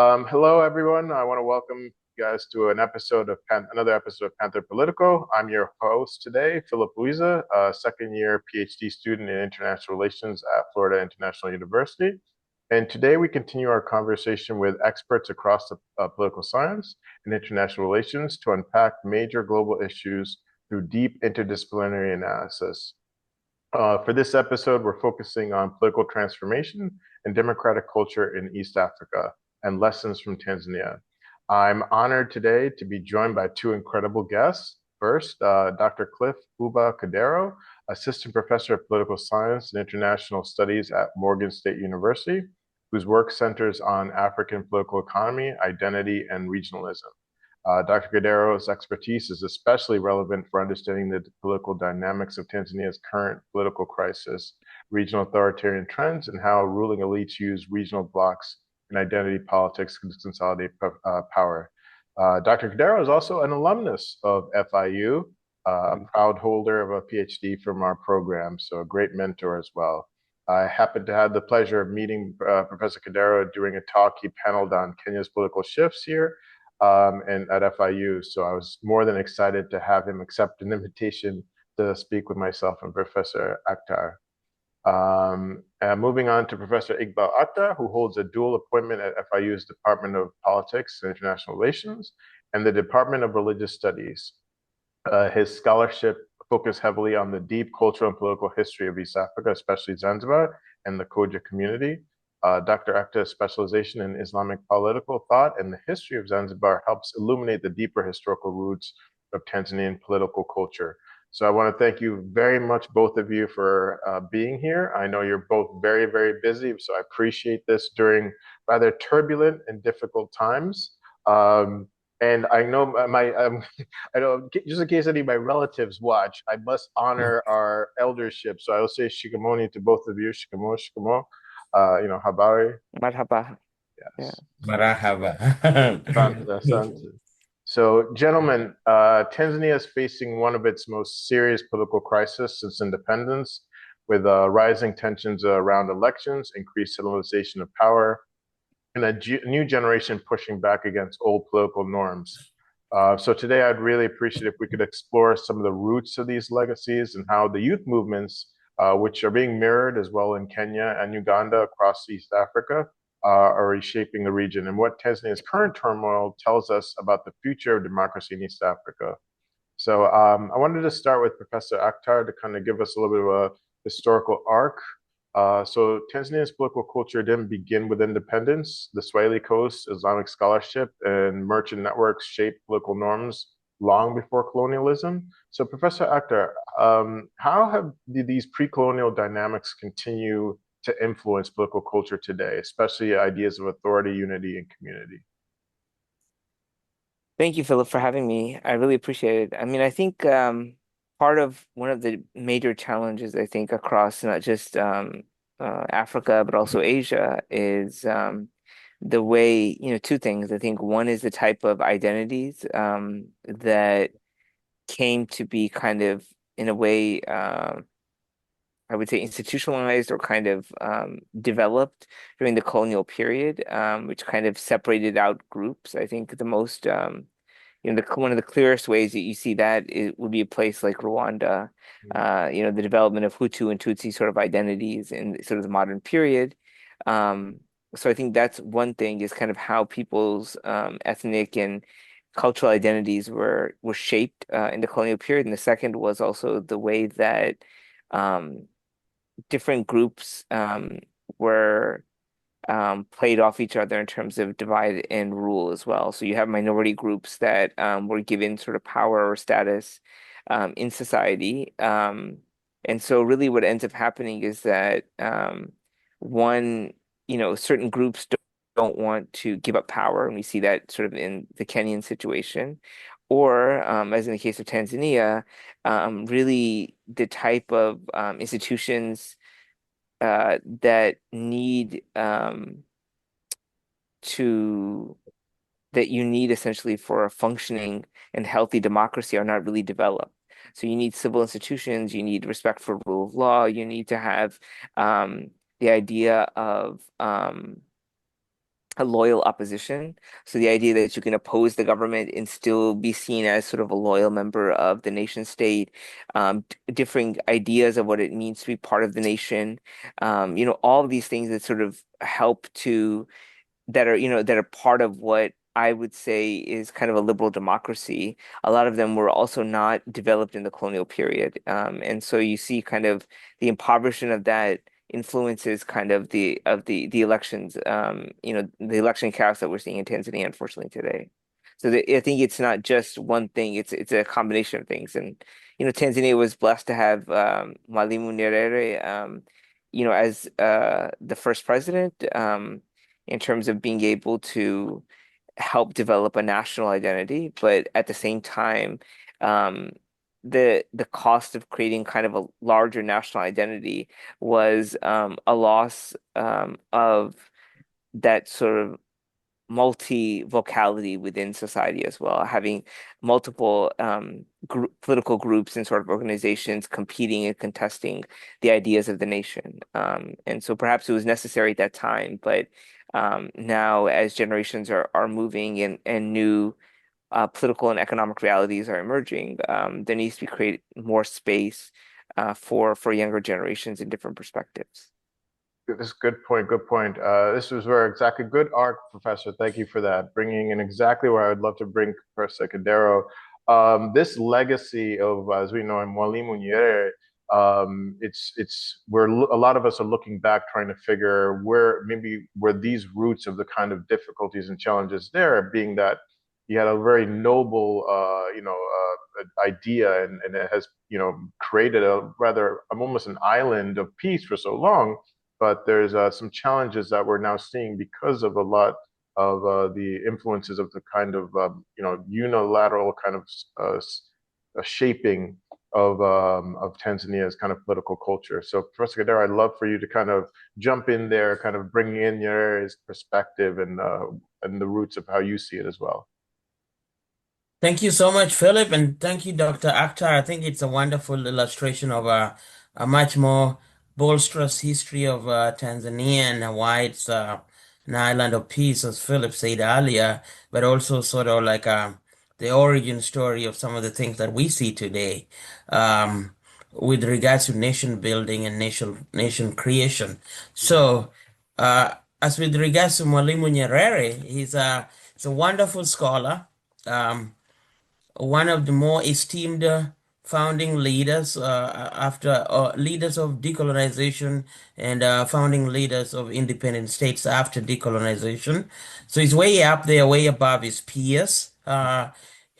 Hello, everyone. I want to welcome you guys to another episode of Panther Politico. I'm your host today, Philip Lwiza, a second-year PhD student in international relations at Florida International University. And today we continue our conversation with experts across the political science and international relations to unpack major global issues through deep interdisciplinary analysis. For this episode, we're focusing on political transformation and democratic culture in East Africa and lessons from Tanzania. I'm honored today to be joined by two incredible guests. First, Dr. Cliff Ubba Kodero, Assistant Professor of Political Science and International Studies at Morgan State University, whose work centers on African political economy, identity, and regionalism. Dr. Kodero's expertise is especially relevant for understanding the political dynamics of Tanzania's current political crisis, regional authoritarian trends, and how ruling elites use regional blocs and identity politics to consolidate power. Dr. Kodero is also an alumnus of FIU, a proud holder of a PhD from our program, so a great mentor as well. I happened to have the pleasure of meeting Professor Kodero during a talk he paneled on Kenya's political shifts here and at FIU. So I was more than excited to have him accept an invitation to speak with myself and Professor Akhtar. And moving on to Professor Iqbal Akhtar, who holds a dual appointment at FIU's Department of Politics and International Relations and the Department of Religious Studies. His scholarship focused heavily on the deep cultural and political history of East Africa, especially Zanzibar and the Koja community. Dr. Akhtar's specialization in Islamic political thought and the history of Zanzibar helps illuminate the deeper historical roots of Tanzanian political culture. So I want to thank you very much, both of you, for being here. I know you're both very, very busy, so I appreciate this during rather turbulent and difficult times. And I know I know, just in case any of my relatives watch, I must honor our eldership. So I will say shikamoni to both of you, shikamo, shikamo. Habari. Marhaba. Yeah. Yes. Marahaba. Asante, asante. So, gentlemen, Tanzania is facing one of its most serious political crises since independence, with rising tensions around elections, increased centralization of power, and a new generation pushing back against old political norms. So today, I'd really appreciate if we could explore some of the roots of these legacies and how the youth movements, which are being mirrored as well in Kenya and Uganda across East Africa, are reshaping the region, and what Tanzania's current turmoil tells us about the future of democracy in East Africa. So I wanted to start with Professor Akhtar to kind of give us a little bit of a historical arc. So Tanzania's political culture didn't begin with independence. The Swahili Coast, Islamic scholarship, and merchant networks shaped political norms long before colonialism. So Professor Akhtar, how have these pre-colonial dynamics continue to influence political culture today, especially ideas of authority, unity, and community? Thank you, Philip, for having me. I really appreciate it. I mean, I think part of one of the major challenges, I think, across not just Africa, but also Asia is the way, two things. I think one is the type of identities that came to be kind of, in a way, I would say institutionalized or kind of developed during the colonial period, which kind of separated out groups. I think the most, one of the clearest ways that you see that would be a place like Rwanda. The development of Hutu and Tutsi sort of identities in sort of the modern period. So I think that's one thing is kind of how people's ethnic and cultural identities were shaped in the colonial period. And the second was also the way that um, different groups were played off each other in terms of divide and rule as well. So you have minority groups that were given sort of power or status in society. And so really what ends up happening is that one, certain groups don't want to give up power, and we see that sort of in the Kenyan situation. Or, as in the case of Tanzania, really the type of institutions that need to that you need essentially for a functioning and healthy democracy are not really developed. So you need civil institutions, you need respect for rule of law, you need to have the idea of a loyal opposition. So the idea that you can oppose the government and still be seen as sort of a loyal member of the nation state, differing ideas of what it means to be part of the nation, all of these things that sort of help to that are that are part of what I would say is kind of a liberal democracy. A lot of them were also not developed in the colonial period, and so you see kind of the impoverishment of that influences kind of the elections, the election chaos that we're seeing in Tanzania, unfortunately today. So I think it's not just one thing; it's a combination of things. And Tanzania was blessed to have Mwalimu Nyerere, as the first president. In terms of being able to help develop a national identity, but at the same time, um, the cost of creating kind of a larger national identity was a loss of that sort of multi-vocality within society as well, having multiple political groups and sort of organizations competing and contesting the ideas of the nation. And so perhaps it was necessary at that time, but now as generations are moving and new political and economic realities are emerging, there needs to be create more space for younger generations and different perspectives. This is a good point. Good point. This was where exactly good art, Professor. Thank you for that. Bringing in exactly where I would love to bring Professor Kodero. This legacy of, as we know, in Mwalimu Nyerere, it's where a lot of us are looking back, trying to figure where maybe were these roots of the kind of difficulties and challenges there, being that he had a very noble, idea, and it has, created a rather almost an island of peace for so long, but there's some challenges that we're now seeing because of a lot of the influences of the kind of unilateral kind of shaping of Tanzania's kind of political culture. So, Professor Kodero, I'd love for you to kind of jump in there, kind of bring in your perspective and the roots of how you see it as well. Thank you so much, Philip, and thank you, Dr. Akhtar. I think it's a wonderful illustration of a much more bolsterous history of Tanzania and why it's an island of peace, as Philip said earlier, but also sort of like the origin story of some of the things that we see today with regards to nation building and nation creation. So, as with regards to Mwalimu Nyerere, he's a wonderful scholar. Um, One of the more esteemed founding leaders after leaders of decolonization and founding leaders of independent states after decolonization. So he's way up there, way above his peers.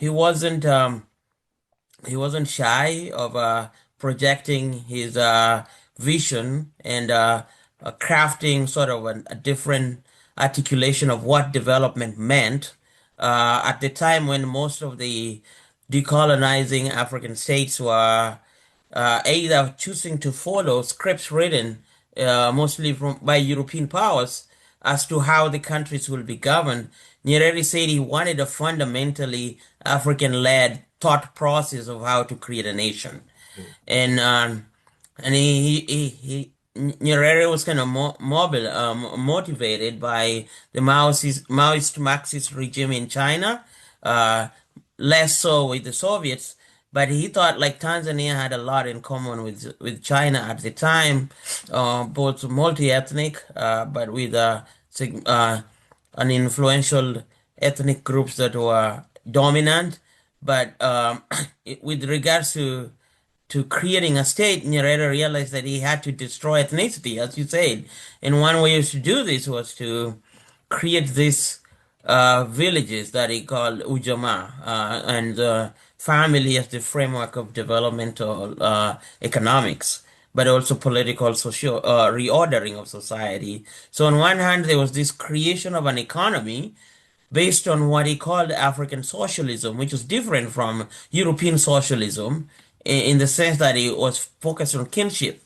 He wasn't um, he wasn't shy of projecting his vision and crafting sort of a different articulation of what development meant at the time when most of the decolonizing African states were either choosing to follow scripts written mostly by European powers as to how the countries will be governed. Nyerere said he wanted a fundamentally African-led thought process of how to create a nation, and Nyerere was kind of motivated by the Maoist Marxist regime in China, uh, less so with the Soviets. But he thought like Tanzania had a lot in common with China at the time, both multi-ethnic, but with an influential ethnic groups that were dominant. But with regards to creating a state, Nyerere realized that he had to destroy ethnicity, as you said. And one way to do this was to create these villages that he called Ujamaa, and family as the framework of developmental economics, but also political social reordering of society. So on one hand, there was this creation of an economy based on what he called African socialism, which was different from European socialism in the sense that it was focused on kinship.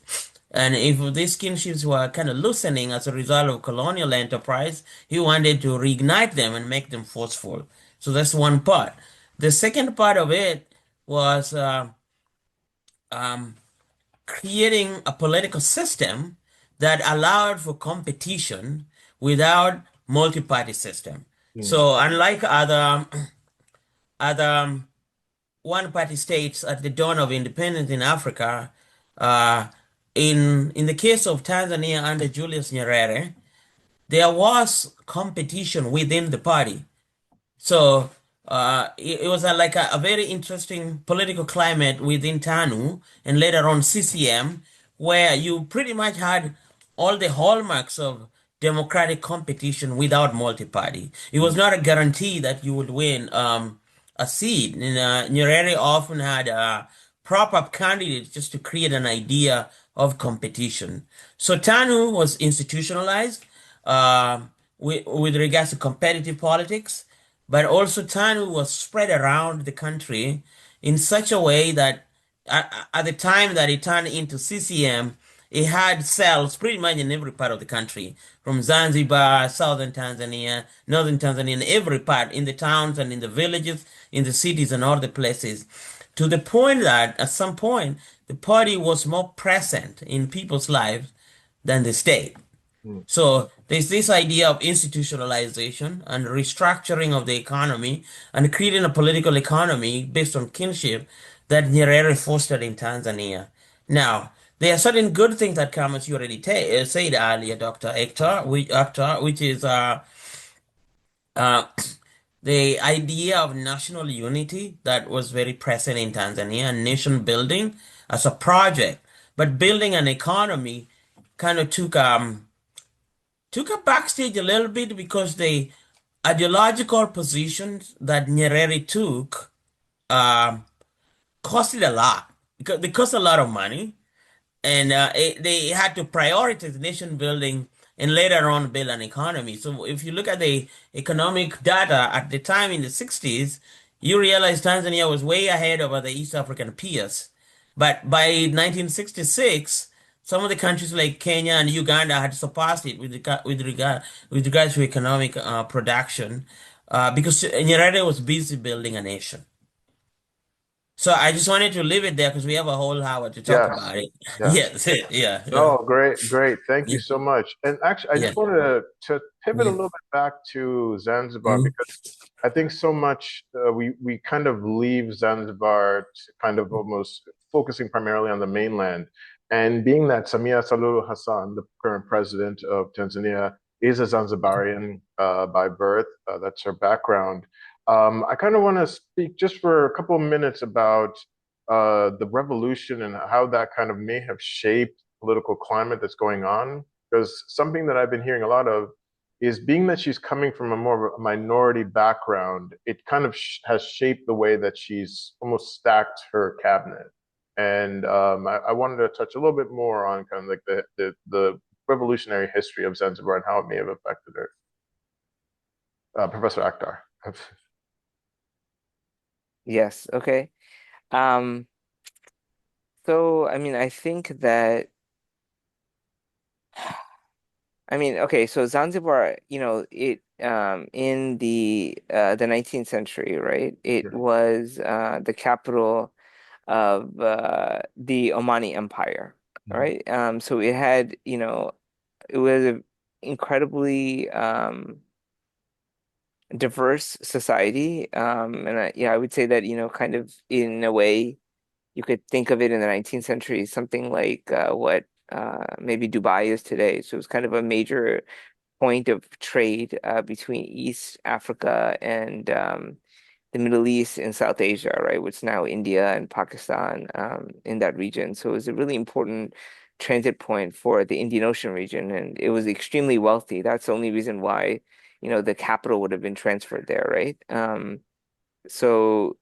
And if these kinships were kind of loosening as a result of colonial enterprise, he wanted to reignite them and make them forceful. So that's one part. The second part of it was um, creating a political system that allowed for competition without multi-party system. Mm. So unlike other one-party states at the dawn of independence in Africa, uh, in the case of Tanzania under Julius Nyerere, there was competition within the party. So it was like a very interesting political climate within TANU and later on CCM, where you pretty much had all the hallmarks of democratic competition without multi-party. It was not a guarantee that you would win a seat. And, Nyerere often had prop-up candidates just to create an idea of competition. So TANU was institutionalized uh, with regards to competitive politics, but also TANU was spread around the country in such a way that at the time that it turned into CCM, it had cells pretty much in every part of the country, from Zanzibar, southern Tanzania, northern Tanzania, in every part, in the towns and in the villages, in the cities and all the places, to the point that at some point the party was more present in people's lives than the state. Mm. So there's this idea of institutionalization and restructuring of the economy and creating a political economy based on kinship that Nyerere fostered in Tanzania. Now, there are certain good things that come, as you already said earlier, Dr. Akhtar, which is uh, the idea of national unity that was very present in Tanzania and nation building as a project, but building an economy kind of took a backstage a little bit because the ideological positions that Nyerere took um, costed a lot. Because they cost a lot of money, and they had to prioritize nation building and later on build an economy. So if you look at the economic data at the time in the 60s, you realize Tanzania was way ahead of other East African peers. But by 1966, some of the countries like Kenya and Uganda had surpassed it with regards to economic production because Nyerere was busy building a nation. So I just wanted to leave it there because we have a whole hour to talk Yes, about it. yes. Yes, yeah, No, great, great. Thank you yeah, so much. And actually, I yeah, just wanted to pivot a yeah. little bit back to Zanzibar Mhm. because I think so much we kind of leave Zanzibar to kind of almost focusing primarily on the mainland. And being that Samia Suluhu Hassan, the current president of Tanzania, is a Zanzibarian by birth, that's her background. I kind of want to speak just for a couple of minutes about the revolution and how that kind of may have shaped political climate that's going on. Because something that I've been hearing a lot of is being that she's coming from a more of a minority background, it kind of has shaped the way that she's almost stacked her cabinet. And I wanted to touch a little bit more on kind of like the revolutionary history of Zanzibar and how it may have affected her. Professor Akhtar. Yes, okay. Um, so I mean, I think that I mean, okay, so Zanzibar, it in the 19th century, right? It Yeah. was the capital of the Omani Empire, Mhm. right? So it had, it was an incredibly diverse society. And yeah, I would say that, kind of in a way, you could think of it in the 19th century, something like what maybe Dubai is today. So it was kind of a major point of trade between East Africa and the Middle East and South Asia, right, which is now India and Pakistan in that region. So it was a really important transit point for the Indian Ocean region, and it was extremely wealthy. That's the only reason why, the capital would have been transferred there, right? So,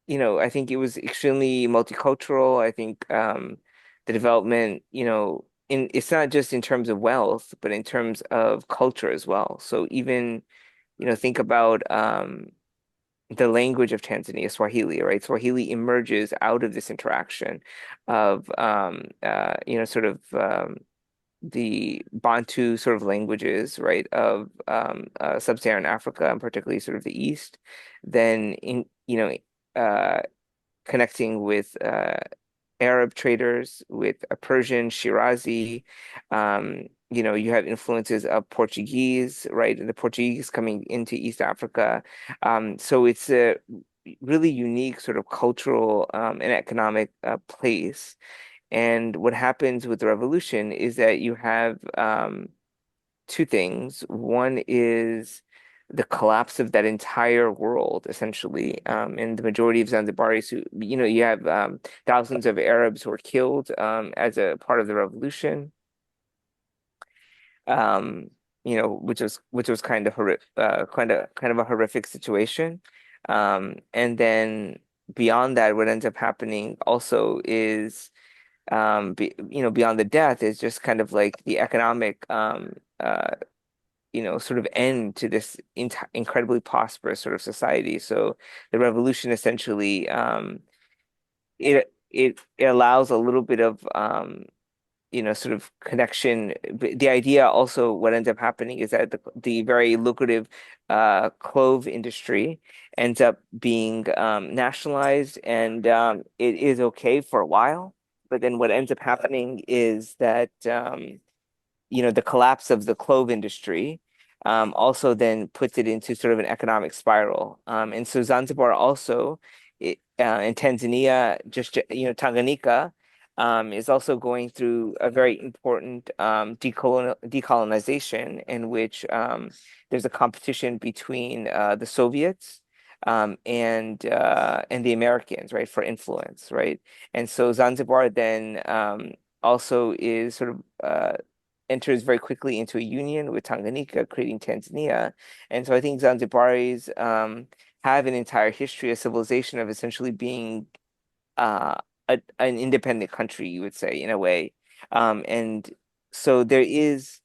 I think it was extremely multicultural. I think the development, it's not just in terms of wealth, but in terms of culture as well. So even, think about the language of Tanzania, Swahili, right? Swahili emerges out of this interaction of, sort of the Bantu sort of languages, right, of sub-Saharan Africa and particularly sort of the East, then uh, connecting with Arab traders, with a Persian, Shirazi, you have influences of Portuguese, right? And the Portuguese coming into East Africa. So it's a really unique sort of cultural and economic place. And what happens with the revolution is that you have two things. One is the collapse of that entire world, essentially, and the majority of Zanzibaris who, you have thousands of Arabs who were killed as a part of the revolution, um, which was kind of a horrific situation. And then beyond that, what ends up happening also is beyond the death is just kind of like the economic sort of end to this incredibly prosperous sort of society. So the revolution essentially it allows a little bit of sort of connection. The idea also, what ends up happening is that the very lucrative clove industry ends up being nationalized, and it is okay for a while. But then what ends up happening is that the collapse of the clove industry also then puts it into sort of an economic spiral. And so Zanzibar also, in Tanzania, just Tanganyika, is also going through a very important decolonization in which there's a competition between the Soviets and the Americans, right, for influence, right? And so Zanzibar then also is sort of enters very quickly into a union with Tanganyika, creating Tanzania. And so I think Zanzibaris have an entire history of civilization of essentially being uh, an independent country, you would say, in a way. And so there is,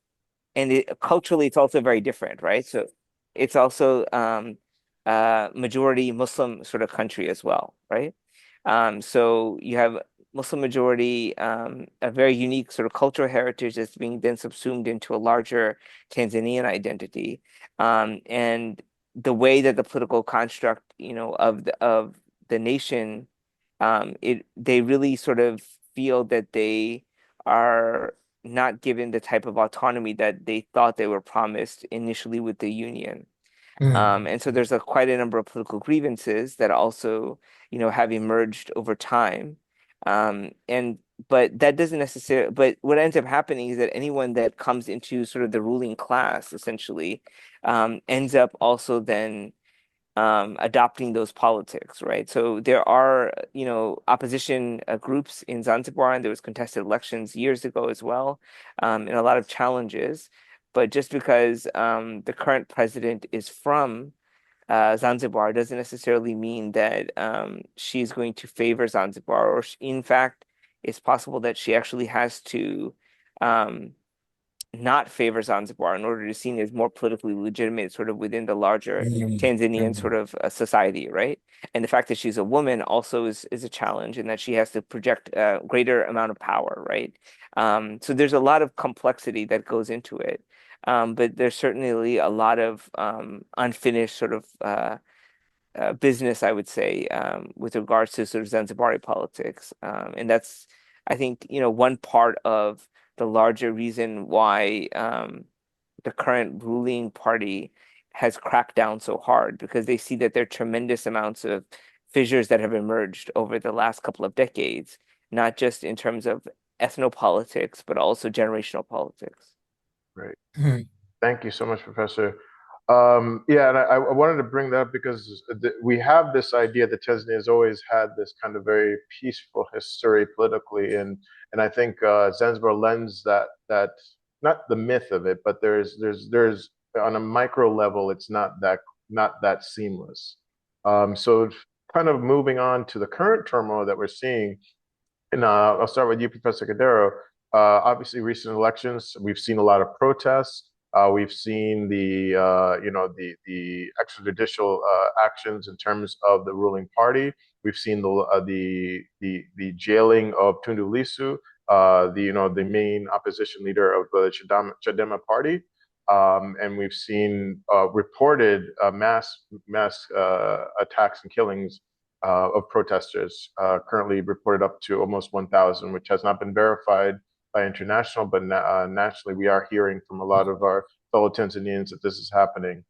and culturally, it's also very different, right? So it's also majority Muslim sort of country as well, right? So you have Muslim majority, a very unique sort of cultural heritage that's being then subsumed into a larger Tanzanian identity. And the way that the political construct, of the nation, they really sort of feel that they are not given the type of autonomy that they thought they were promised initially with the union. Mm. And so there's quite a number of political grievances that also, have emerged over time. And but that doesn't necessarily, but what ends up happening is that anyone that comes into sort of the ruling class essentially ends up also then adopting those politics, right? So there are, opposition groups in Zanzibar, and there was contested elections years ago as well, and a lot of challenges. But just because the current president is from Zanzibar doesn't necessarily mean that she's going to favor Zanzibar, or in fact, it's possible that she actually has to um, not favor Zanzibar in order to be seen as more politically legitimate, sort of within the larger Mm. Tanzanian Mm. sort of society, right? And the fact that she's a woman also is a challenge, and that she has to project a greater amount of power, right? So there's a lot of complexity that goes into it. But there's certainly a lot of unfinished sort of business, I would say, with regards to sort of Zanzibari politics. And that's, I think, one part of the larger reason why the current ruling party has cracked down so hard, because they see that there are tremendous amounts of fissures that have emerged over the last couple of decades, not just in terms of ethnopolitics, but also generational politics. Great. Mm. Thank you so much, Professor. Yeah, and I wanted to bring that up because we have this idea that Tanzania has always had this kind of very peaceful history politically, and I think Zanzibar lends that not the myth of it, but there's on a micro level, it's not that seamless. So kind of moving on to the current turmoil that we're seeing, and I'll start with you, Professor Kodero. Obviously, recent elections, we've seen a lot of protests. We've seen the extrajudicial actions in terms of the ruling party. We've seen the jailing of Tundu Lissu, the main opposition leader of the Chadema party. And we've seen reported mass attacks and killings of protesters, currently reported up to almost 1,000, which has not been verified. by international, but nationally, we are hearing from a lot of our fellow Tanzanians that this is happening.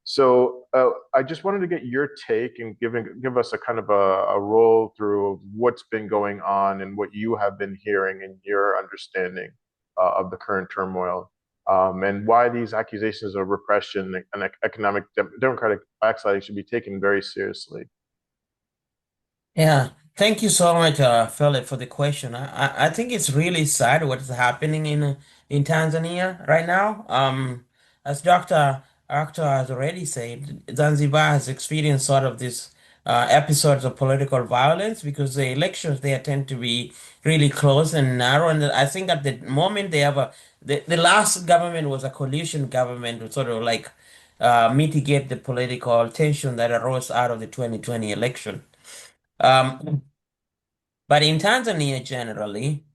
So I just wanted to get your take and give us a kind of a roll through of what's been going on and what you have been hearing and your understanding of the current turmoil, and why these accusations of repression and economic democratic backsliding should be taken very seriously. Yeah, thank you so much, Philip, for the question. I think it's really sad what is happening in Tanzania right now. As Dr. Akhtar has already said, Zanzibar has experienced sort of this episodes of political violence because the elections there tend to be really close and narrow. And I think at the moment they have the last government was a coalition government to sort of like mitigate the political tension that arose out of the 2020 election. Um, but in Tanzania, generally,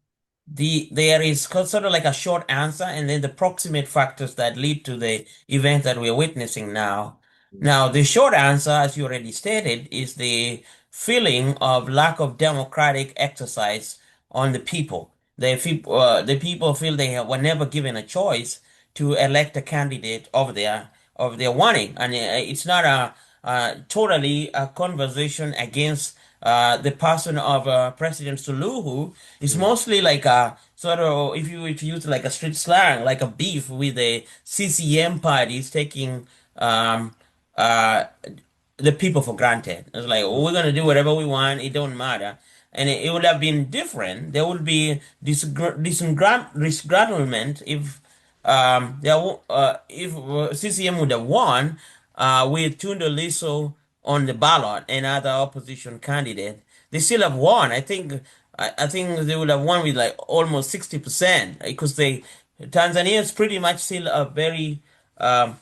there is sort of like a short answer, and then the proximate factors that lead to the event that we're witnessing now. Now, the short answer, as you already stated, is the feeling of lack of democratic exercise on the people. The people feel were never given a choice to elect a candidate of their wanting, and it's not totally a conversation against the person of President Suluhu. It's Mm, mostly like a sort of, if you use like a street slang, like a beef with the CCM parties taking um, uh, the people for granted. It's like, oh, mm, we're gonna do whatever we want. It don't matter. And it would have been different. There would be disgruntlement if CCM would have won with Tunde Lissu on the ballot and other opposition candidate. They still have won. I think they would have won with like almost 60% because Tanzania is pretty much still a very um,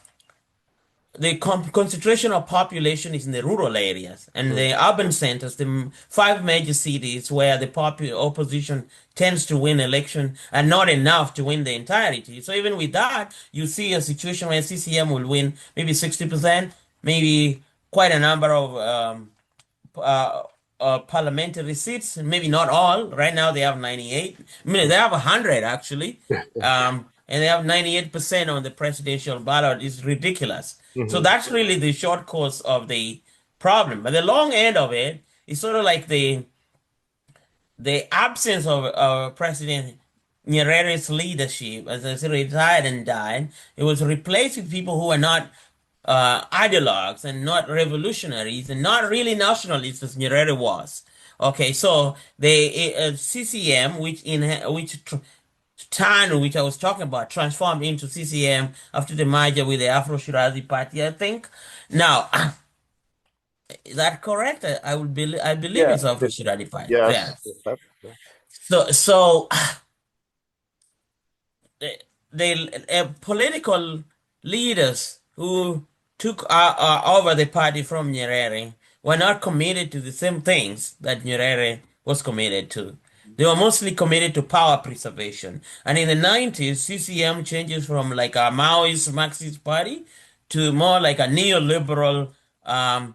the concentration of population is in the rural areas and mm, the urban centers, the five major cities where the opposition tends to win election and not enough to win the entirety. So even with that, you see a situation where CCM will win maybe 60%, maybe quite a number of uh, parliamentary seats. Maybe not all. Right now they have 98. I mean, mm, they have 100 actually. And they have 98% on the presidential ballot. Is ridiculous. So mhm, that's really the short course of the problem. But the long end of it is sort of like the absence of President Nyerere's leadership, as he retired and died, it was replaced with people who are not ideologues and not revolutionaries and not really nationalists as Nyerere was. Okay, so the CCM, which I was talking about, transformed into CCM after the merger with the Afro Shirazi Party, I think. Now, is that correct? I believe yeah, it's Afro Shirazi Party. Yeah. yes, yeah. So the political leaders who took over the party from Nyerere were not committed to the same things that Nyerere was committed to. They were mostly committed to power preservation. And in the 90s, CCM changes from like a Maoist Marxist party to more like a neoliberal um,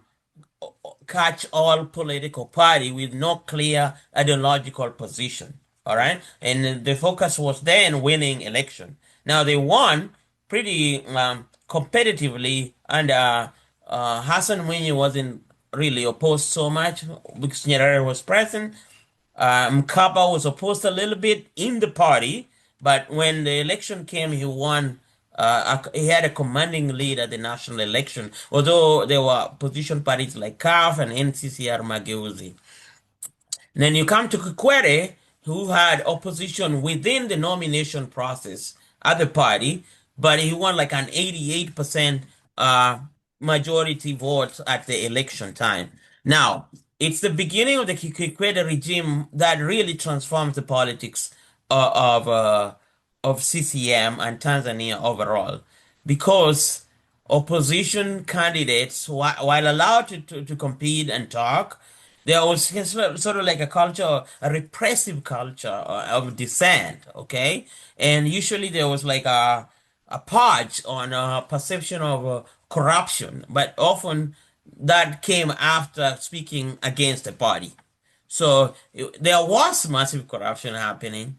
catch-all political party with no clear ideological position. All Mm, right, and the focus was then winning election. Now they won pretty competitively, and Hassan Mwinyi wasn't really opposed so much because Nyerere was present. Mkapa was opposed a little bit in the party, but when the election came, he won. He had a commanding lead at the national election, although there were opposition parties like CAF and NCCR Mageuzi. Then you come to Kikwete, who had opposition within the nomination process at the party, but he won like an 88% uh, majority votes at the election time. Now, it's the beginning of the Kikwete regime that really transforms the politics of CCM and Tanzania overall, because opposition candidates, while allowed to compete and talk, there was sort of like a culture, a repressive culture of dissent, okay? And usually there was like a purge on perception of corruption, but often that came after speaking against the party. So there was massive corruption happening,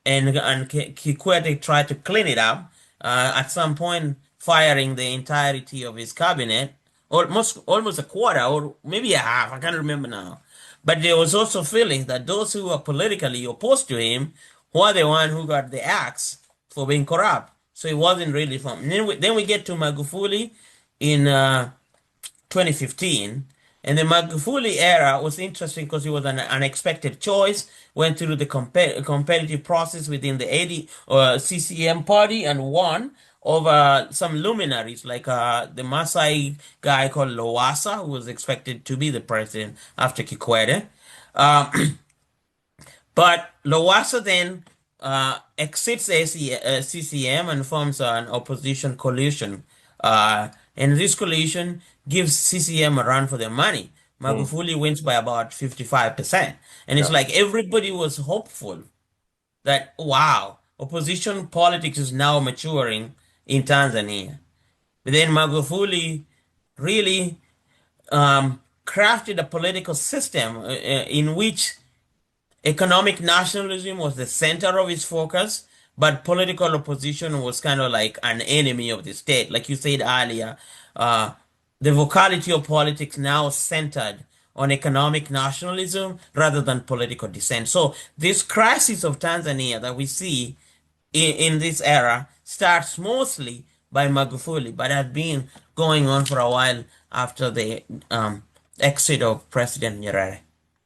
and Kikwete tried to clean it up, at some point firing the entirety of his cabinet, almost a quarter or maybe a half, I can't remember now. But there was also feeling that those who were politically opposed to him were the one who got the axe for being corrupt. So it wasn't really fun. Then we get to Magufuli in 2015. And the Magufuli era was interesting because it was an unexpected choice. Went through the competitive process within the 80 CCM party and won over some luminaries like the Maasai guy called Lowassa, who was expected to be the president after Kikwete. Um, but Lowassa then exits CCM and forms an opposition coalition. And this coalition gives CCM a run for their money. Mm, Magufuli wins by about 55%. And it's yeah. like everybody was hopeful that, wow, opposition politics is now maturing in Tanzania. But then Magufuli really crafted a political system in which economic nationalism was the center of his focus, but political opposition was kind of like an enemy of the state. Like you said earlier, uh, the vocality of politics now centered on economic nationalism rather than political dissent. So this crisis of Tanzania that we see in this era starts mostly by Magufuli, but has been going on for a while after the exit of President Nyerere.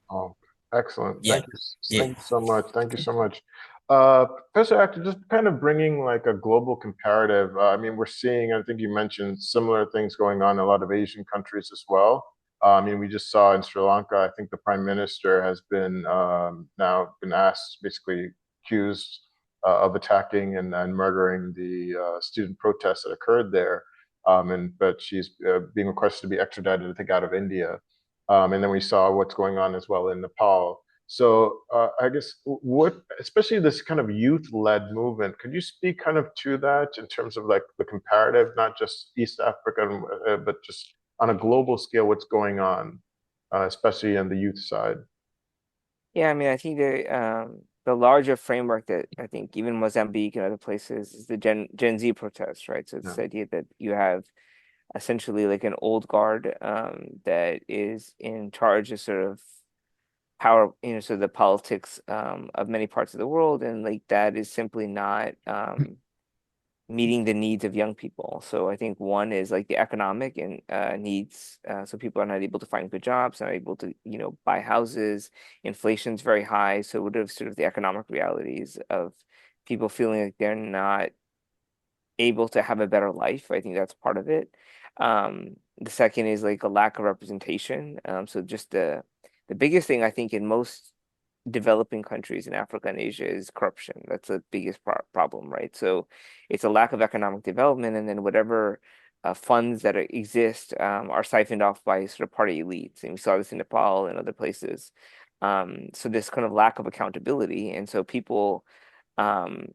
Oh, excellent. Yeah, yeah. Thank you so much. Thank you so much. Professor Akhtar, just kind of bringing like a global comparative. I mean, we're seeing, I think you mentioned similar things going on in a lot of Asian countries as well. I mean, we just saw in Sri Lanka, I think the prime minister has been now been asked, basically accused of attacking and murdering the student protests that occurred there. But she's being requested to be extradited, I think, out of India. And then we saw what's going on as well in Nepal. So I guess what, especially this kind of youth-led movement, could you speak kind of to that in terms of like the comparative, not just East Africa, but just on a global scale, what's going on, especially on the youth side? Yeah, I mean, I think the larger framework that I think even Mozambique and other places is the Gen Z protests, right? So it's Yeah. the idea that you have essentially like an old guard that is in charge of sort of power, sort of the politics of many parts of the world, and like that is simply not meeting the needs of young people. So I think one is like the economic and needs. So people are not able to find good jobs, not able to, buy houses. Inflation's very high. So what are sort of the economic realities of people feeling like they're not able to have a better life? I think that's part of it. The second is like a lack of representation. So just the biggest thing I think in most developing countries in Africa and Asia is corruption. That's the biggest problem, right? So it's a lack of economic development, and then whatever funds that exist are siphoned off by sort of party elites. And we saw this in Nepal and other places. So this kind of lack of accountability, and so people um,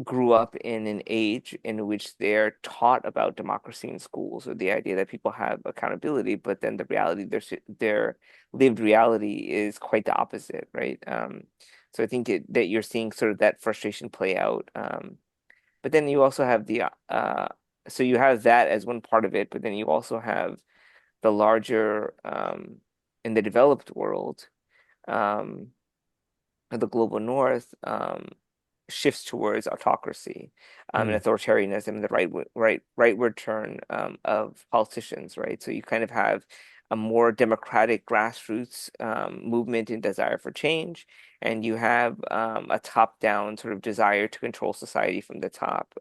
grew up in an age in which they're taught about democracy in schools, or the idea that people have accountability, but then the reality, their lived reality is quite the opposite, right? So I think that you're seeing sort of that frustration play out. But then you also have so you have that as one part of it, but then you also have the larger in the developed world, um, the global north. Shifts towards autocracy and Mm, authoritarianism and the rightward turn of politicians, right? So you kind of have a more democratic grassroots movement and desire for change, and you have a top-down sort of desire to control society from the top.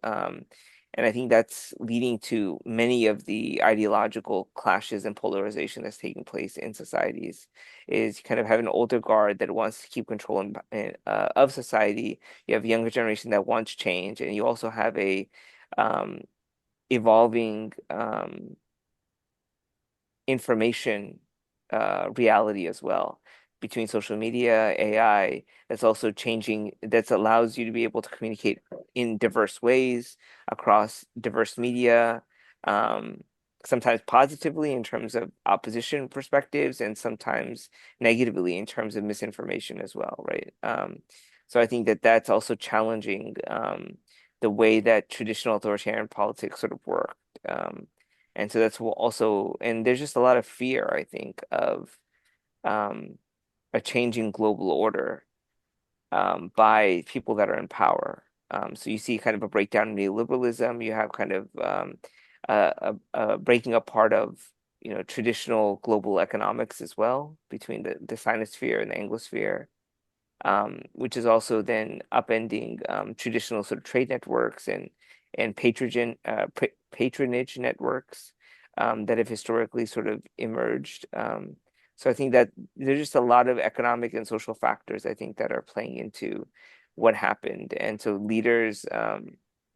And I think that's leading to many of the ideological clashes and polarization that's taking place in societies. Is you kind of have an older guard that wants to keep control of society. You have a younger generation that wants change, and you also have a um, evolving information reality as well between social media, AI, that's also changing, that allows you to be able to communicate in diverse ways across diverse media, um, sometimes positively in terms of opposition perspectives, and sometimes negatively in terms of misinformation as well, right? So I think that that's also challenging the way that traditional authoritarian politics sort of work. Um, and so that's also, and there's just a lot of fear, I think, of um, a changing global order by people that are in power. So you see kind of a breakdown in neoliberalism. You have kind of a breaking apart of traditional global economics as well between the Sinosphere and the Anglosphere, which is also then upending traditional sort of trade networks and patronage networks that have historically sort of emerged. So I think that there's just a lot of economic and social factors I think that are playing into what happened. And so leaders,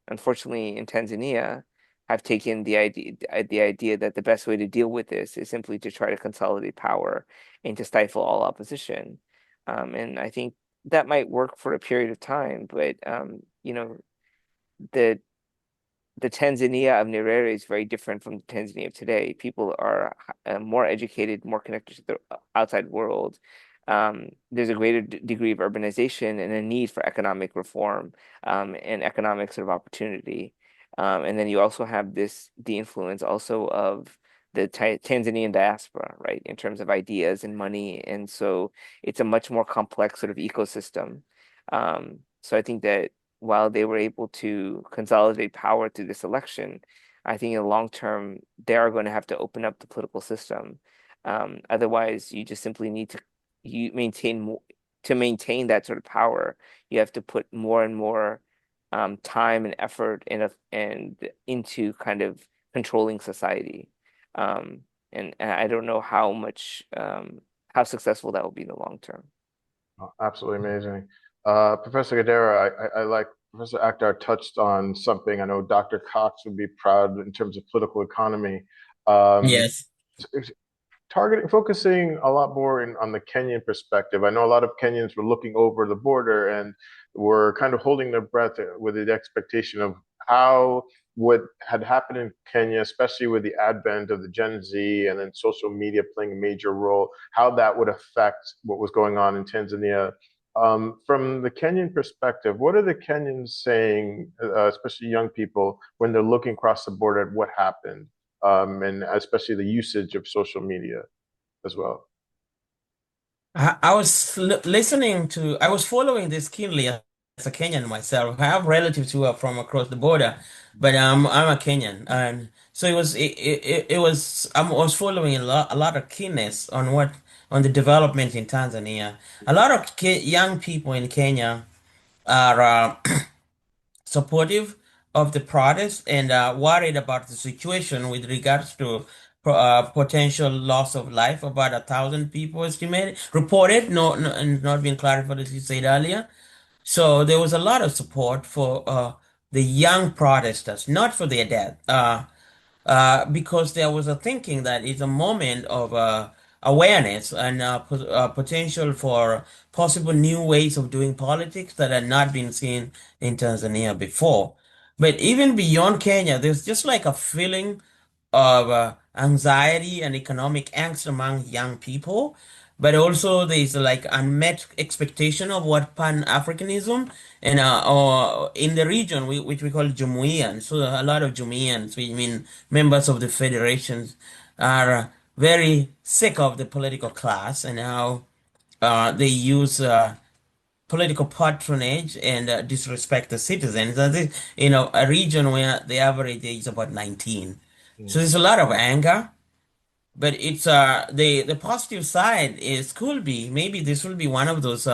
unfortunately, in Tanzania, have taken the idea that the best way to deal with this is simply to try to consolidate power and to stifle all opposition. And I think that might work for a period of time, but the the Tanzania of Nyerere is very different from the Tanzania of today. People are more educated, more connected to the outside world. There's a greater degree of urbanization and a need for economic reform and economic sort of opportunity. And then you also have the influence also of the Tanzanian diaspora, right, in terms of ideas and money. And so it's a much more complex sort of ecosystem. So I think that while they were able to consolidate power through this election, I think in the long term, they are going to have to open up the political system. Otherwise, you just simply need to you maintain more to maintain that sort of power. You have to put more and more time and effort and into kind of controlling society. And I don't know how successful that will be in the long term. Oh, absolutely amazing. Professor Kodero, I like Professor Akhtar touched on something. I know Dr. Cox would be proud in terms of political economy. Um, Yes. focusing a lot more on the Kenyan perspective. I know a lot of Kenyans were looking over the border and were kind of holding their breath with the expectation of how what had happened in Kenya, especially with the advent of the Gen Z and then social media playing a major role, how that would affect what was going on in Tanzania. From the Kenyan perspective, what are the Kenyans saying, especially young people, when they're looking across the border at what happened? And especially the usage of social media as well. I was listening to, I was following this keenly as a Kenyan myself. I have relatives who are from across the border, but I'm a Kenyan, and so it was I was following a lot of keenness on what on the development in Tanzania. A lot of young people in Kenya are supportive of the protest and worried about the situation with regards to potential loss of life. About 1,000 people estimated, reported, and not being clarified as you said earlier. So there was a lot of support for the young protesters, not for their death. Because there was a thinking that it's a moment of awareness and potential for possible new ways of doing politics that had not been seen in Tanzania before. But even beyond Kenya, there's just like a feeling of anxiety and economic angst among young people. But also there's like unmet expectation of what Pan-Africanism and or in the region which we call Jumuiyan. So a lot of Jumuiyans, we mean members of the federations, are very sick of the political class and how they use political patronage and disrespect the citizens. And this, a region where the average age is about 19. So Mm. there's a lot of anger, but it's the positive side is could be maybe this will be one of those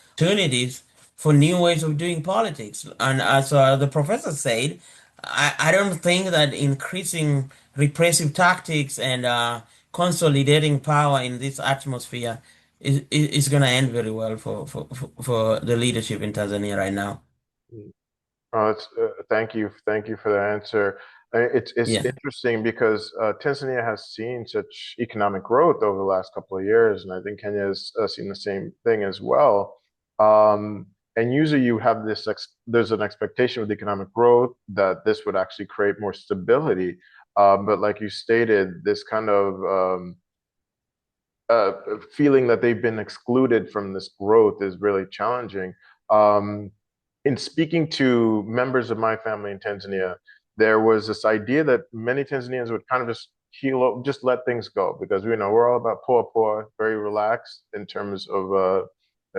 opportunities for new ways of doing politics. And as the professor said, I don't think that increasing repressive tactics and consolidating power in this atmosphere is going to end very well for the leadership in Tanzania right now. Oh, thank you for the answer. It's Yeah. interesting because Tanzania has seen such economic growth over the last couple of years, and I think Kenya has seen the same thing as well. And usually, you have there's an expectation with economic growth that this would actually create more stability. But like you stated, this kind of uh, feeling that they've been excluded from this growth is really challenging. In speaking to members of my family in Tanzania, there was this idea that many Tanzanians would kind of just just let things go because we're all about poor, very relaxed in terms of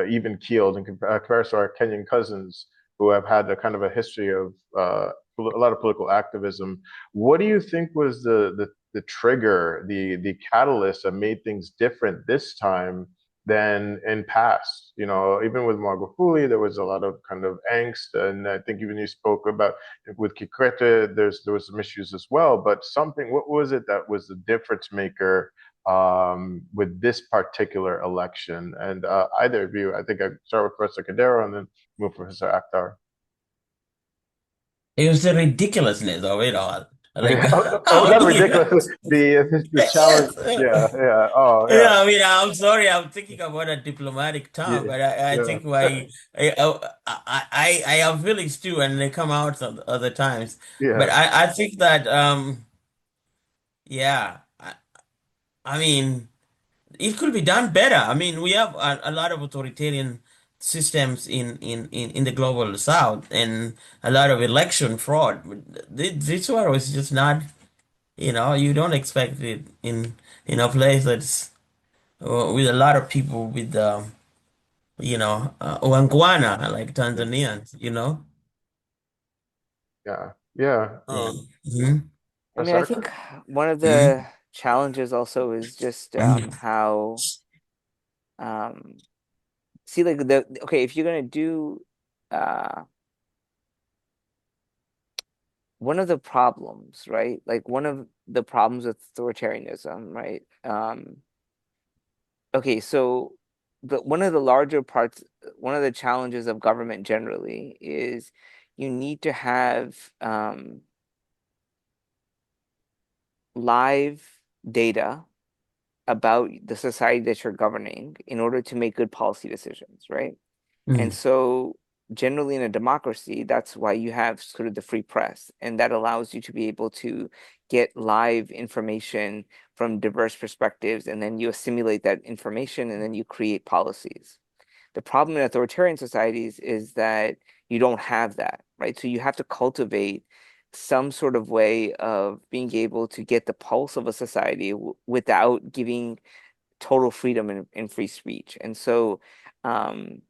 even keeled in comparison to our Kenyan cousins who have had a kind of a history of a lot of political activism. What do you think was the trigger, the catalyst that made things different this time than in past? Even with Magufuli, there was a lot of kind of angst, and I think even you spoke about with Kikwete, there was some issues as well. But what was it that was the difference maker with this particular election? And either of you, I think I start with Professor Kodero and then move to Professor Akhtar. It was the ridiculousness of it all. Like, Oh, how not do you ridiculous. not? The challenge. Yes. Yeah, yeah. Oh, yeah, Yeah, I mean, I'm sorry, I'm thinking about a diplomatic term, yeah, but I yeah, think I have feelings too, and they come out other times. But yeah, I think that yeah, I mean, it could be done better. I mean, we have a lot of authoritarian systems in the global south and a lot of election fraud. This one was just not, you don't expect it in a place that's with a lot of people with Wangwana like yeah, Tanzanians, yeah, yeah. Yeah. Mhm. I mean, Professor I Akhtar? think one of Mhm. the challenges also is just how um see like the okay, if you're gonna do uh one of the problems, right? Like one of the problems with authoritarianism, right? Okay, so one of the larger parts, one of the challenges of government generally is you need to have live data about the society that you're governing in order to make good policy decisions, right? And Mhm. so, generally, in a democracy, that's why you have sort of the free press, and that allows you to be able to get live information from diverse perspectives, and then you assimilate that information, and then you create policies. The problem in authoritarian societies is that you don't have that, right? So you have to cultivate some sort of way of being able to get the pulse of a society without giving total freedom and free speech. And so, um,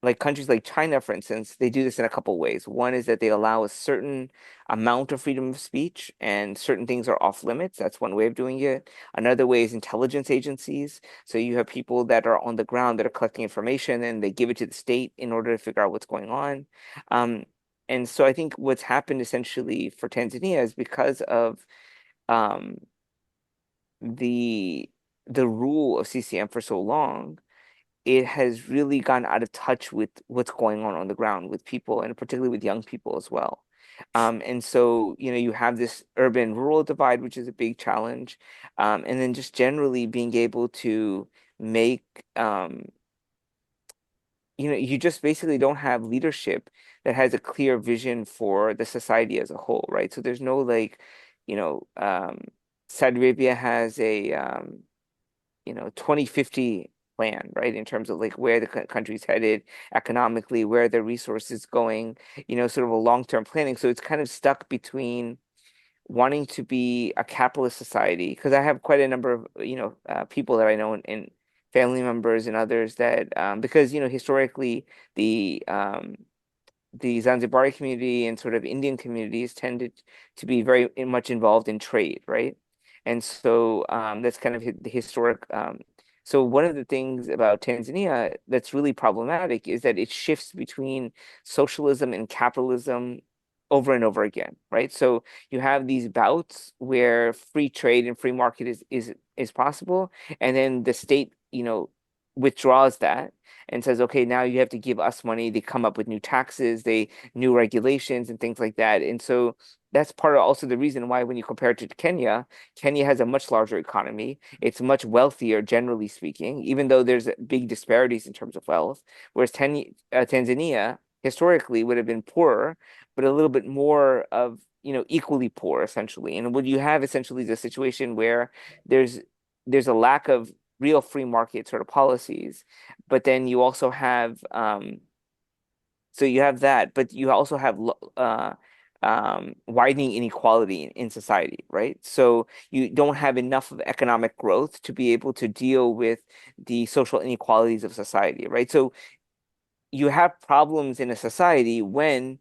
like countries like China, for instance, they do this in a couple ways. One is that they allow a certain amount of freedom of speech and certain things are off limits. That's one way of doing it. Another way is intelligence agencies. So you have people that are on the ground that are collecting information and they give it to the state in order to figure out what's going on. Um, and so I think what's happened essentially for Tanzania is because of um, the the rule of CCM for so long, it has really gone out of touch with what's going on the ground with people and particularly with young people as well. And so, you have this urban rural divide, which is a big challenge. And then just generally being able to make, you just basically don't have leadership that has a clear vision for the society as a whole, right? So there's no like, you know, um, Saudi Arabia has a, 2050 plan, right? In terms of like where the country's headed economically, where the resources going, sort of a long-term planning. So it's kind of stuck between wanting to be a capitalist society, because I have quite a number of, people that I know and family members and others that, because, historically the Zanzibari community and sort of Indian communities tended to be very much involved in trade, right? And so that's kind of the historic. So one of the things about Tanzania that's really problematic is that it shifts between socialism and capitalism over and over again, right? So you have these bouts where free trade and free market is possible, and then the state, withdraws that and says, okay, now you have to give us money. They come up with new taxes, new regulations and things like that. And so that's part of also the reason why when you compare it to Kenya, Kenya has a much larger economy. It's much wealthier, generally speaking, even though there's big disparities in terms of wealth. Whereas Tanzania historically would have been poorer, but a little bit more of, equally poor essentially. And what you have essentially is a situation where there's there's a lack of real free market sort of policies, but then you also have So you have that, but you also have widening inequality in society, right? So you don't have enough of economic growth to be able to deal with the social inequalities of society, right? So you have problems in a society when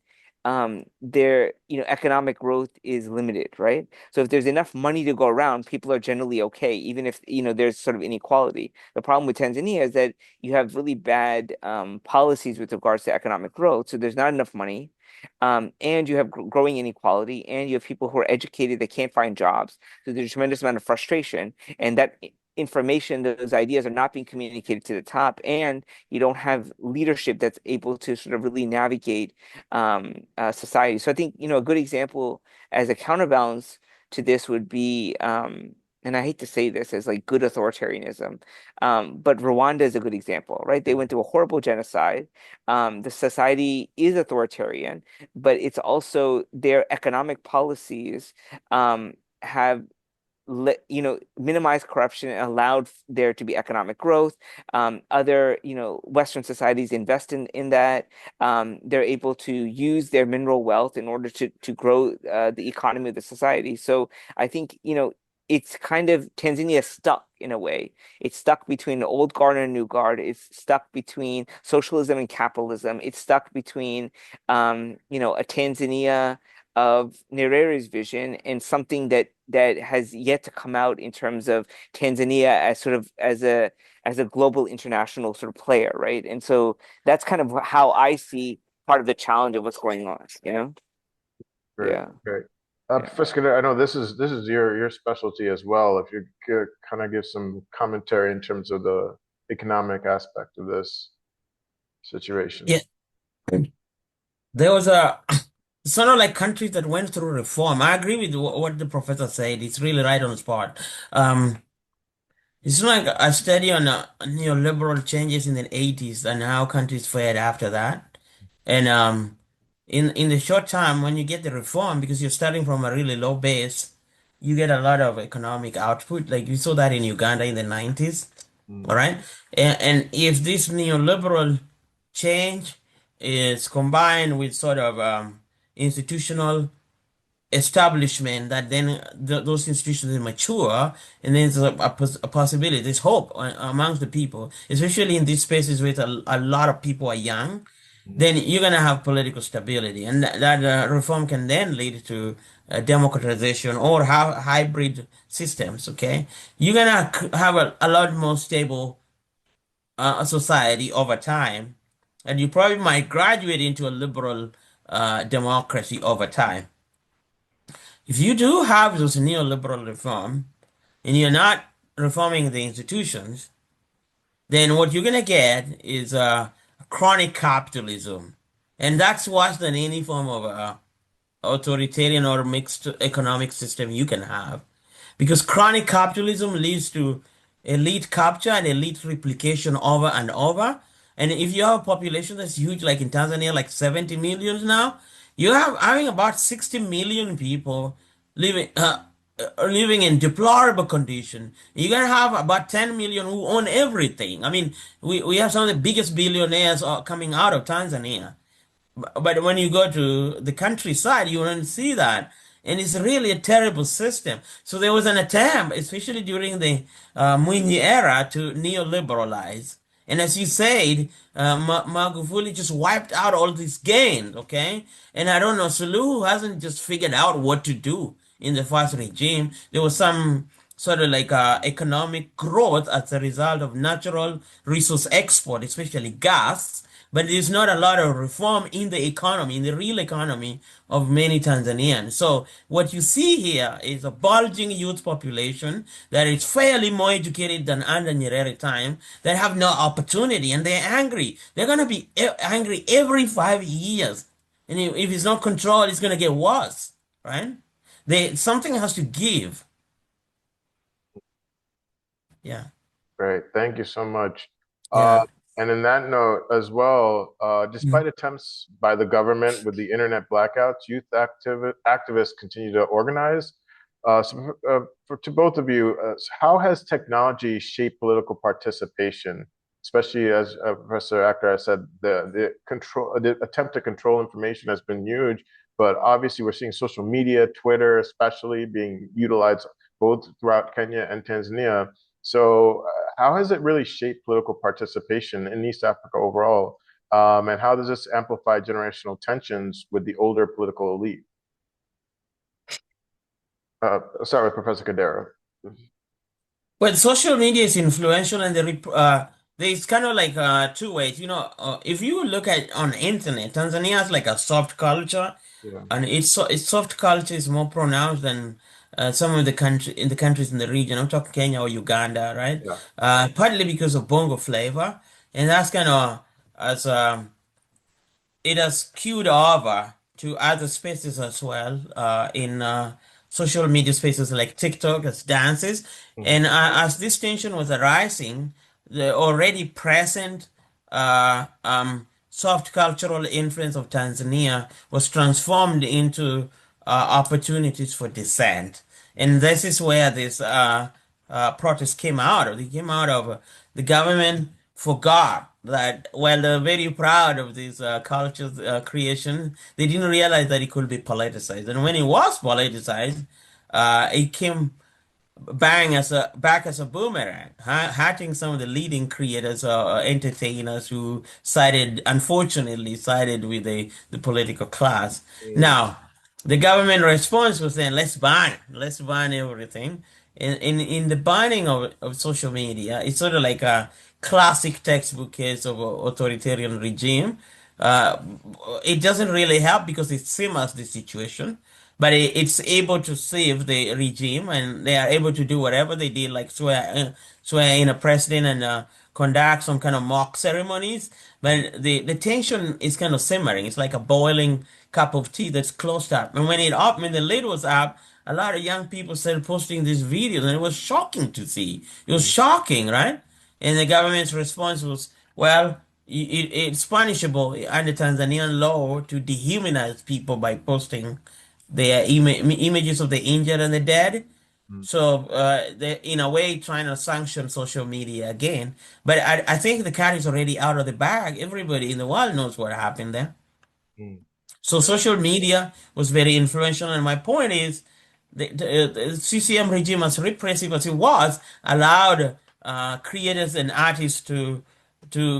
their economic growth is limited, right? So if there's enough money to go around, people are generally okay, even if there's sort of inequality. The problem with Tanzania is that you have really bad policies with regards to economic growth. So there's not enough money, and you have growing inequality, and you have people who are educated that can't find jobs. So there's a tremendous amount of frustration, and that information, those ideas are not being communicated to the top, and you don't have leadership that's able to sort of really navigate society. So I think, a good example as a counterbalance to this would be, and I hate to say this as like good authoritarianism, but Rwanda is a good example, right? They went through a horrible genocide. The society is authoritarian, but it's also their economic policies have minimized corruption and allowed there to be economic growth. Other, Western societies invest in that. They're able to use their mineral wealth in order to grow the economy of the society. So I think, it's kind of Tanzania stuck in a way. It's stuck between the old guard and new guard. It's stuck between socialism and capitalism. It's stuck between, a Tanzania of Nyerere's vision and something that has yet to come out in terms of Tanzania as sort of as a global international sort of player, right? And so that's kind of how I see part of the challenge of what's going on, you know? Great, Yeah, great. yeah. Professor, I know this is your specialty as well. If you could kind of give some commentary in terms of the economic aspect of this situation. Yeah, there was a sort of like countries that went through reform. I agree with what the professor said. It's really right on the spot. Um, it's like a study on neoliberal changes in the 80s and how countries fared after that. And in the short time, when you get the reform, because you're starting from a really low base, you get a lot of economic output. Like we saw that in Uganda in the 90s. Mm. All right. And if this neoliberal change is combined with sort of institutional establishment that then those institutions mature, and then there's a possibility, there's hope amongst the people, especially in these spaces where a lot of people are young, Mm. then you're going to have political stability. And that reform can then lead to democratization or have hybrid systems, okay? You're going to have a lot more stable society over time. And you probably might graduate into a liberal democracy over time. If you do have those neoliberal reform and you're not reforming the institutions, then what you're going to get is chronic capitalism. And that's worse than any form of authoritarian or mixed economic system you can have. Because chronic capitalism leads to elite capture and elite replication over and over. And if you have a population that's huge, like in Tanzania, like 70 million now, you have having about 60 million people living living in deplorable condition. You're gonna have about 10 million who own everything. I mean, we have some of the biggest billionaires coming out of Tanzania. But when you go to the countryside, you won't see that. And it's really a terrible system. So there was an attempt, especially during the Mwinyi era, to neoliberalize. And as you said, Magufuli just wiped out all these gains, okay? And I don't know, Suluhu hasn't just figured out what to do in the first regime. There was some sort of like economic growth as a result of natural resource export, especially gas, but there's not a lot of reform in the economy, in the real economy of many Tanzanians. So what you see here is a bulging youth population that is fairly more educated than under Nyerere time, that have no opportunity, and they're angry. They're going to be angry every 5 years. And if it's not controlled, it's going to get worse, right? Something has to give. Yeah. Great. Thank you so much. Uh, Yeah. and in that note as well, despite attempts by the government with the internet blackouts, youth activists continue to organize. To both of you, how has technology shaped political participation especially as Professor Akhtar said, the attempt to control information has been huge. But obviously, we're seeing social media, Twitter especially, being utilized both throughout Kenya and Tanzania. So, how has it really shaped political participation in East Africa overall? And how does this amplify generational tensions with the older political elite? Start with Professor Kodero. Well, social media is influential, and there's kind of like two ways. If you look at on internet, Tanzania has like a soft culture, Yeah, and its soft culture is more pronounced than some of the countries in the region. I'm talking Kenya or Uganda, right? yeah. Partly because of bongo flavor, and that's kind of as it has queued over to other spaces as well, in social media spaces like TikTok as dances. Mm-hmm. And as this tension was arising, the already present soft cultural influence of Tanzania was transformed into opportunities for dissent. And this is where this protest came out of. They came out of the government forgot that while they're very proud of this culture creation, they didn't realize that it could be politicized. And when it was politicized, it came back as a boomerang, hurting some of the leading creators or entertainers who unfortunately sided with the political class. Now, the government response was then let's ban everything. In the banning of social media, it's sort of like a classic textbook case of an authoritarian regime. Uh, it doesn't really help because it simmers the situation, but it's able to save the regime, and they are able to do whatever they did, like swear in a president and conduct some kind of mock ceremonies. But the tension is kind of simmering. It's like a boiling cup of tea that's closed up. And when the lid was up, a lot of young people started posting these videos, and it was shocking to see. It was shocking, right? And the government's response was, well, it's punishable under Tanzanian law to dehumanize people by posting their images of the injured and the dead. So they, in a way, trying to sanction social media again. But I think the cat is already out of the bag. Everybody in the world knows what happened there. Mm-hmm. So social media was very influential. And my point is, the CCM regime, as repressive as it was, allowed creators and artists to